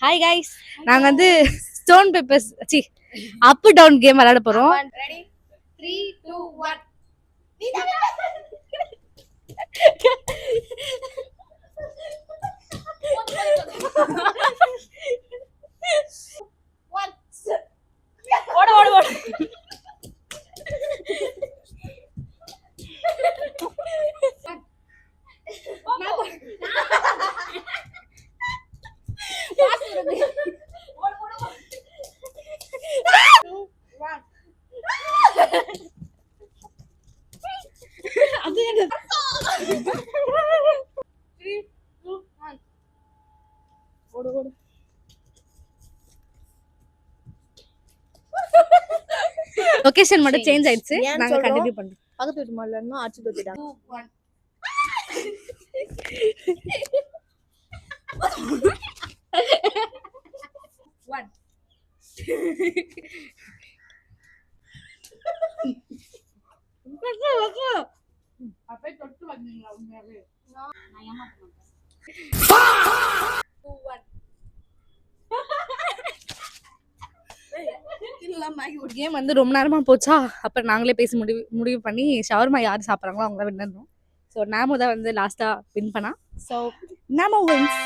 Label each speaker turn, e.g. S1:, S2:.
S1: Hi guys, நாங்க வந்து stone papers up down game விளையாட போறோம்.
S2: ரெடி 3 2 1 ஓடு ஓடு ஓடு
S1: லொகேஷன் மட்டும் சேஞ்ச் ஆயிடுச்சு. நாங்க கண்டினியூ பண்றோம்.
S2: பக்கத்து வீட்டு மாடலன்னா அடிச்சு தூக்கிட்டாங்க. 1 அப்படியே தொட்டு வந்தீங்களா உண்மையாவே? நான் ஏமாத்த மாட்டேன். 2 1
S1: ஒரு கேம் வந்து ரொம்ப நேரமா போச்சா, அப்புறம் நாங்களே பேசி முடிவு பண்ணி ஷவர்மா யார் சாப்பிட்றாங்களோ அவங்க தான் வின். ஸோ நாமோ தான் வந்து லாஸ்டா வின் பண்ணா. ஸோ நாமோ வின்ஸ்.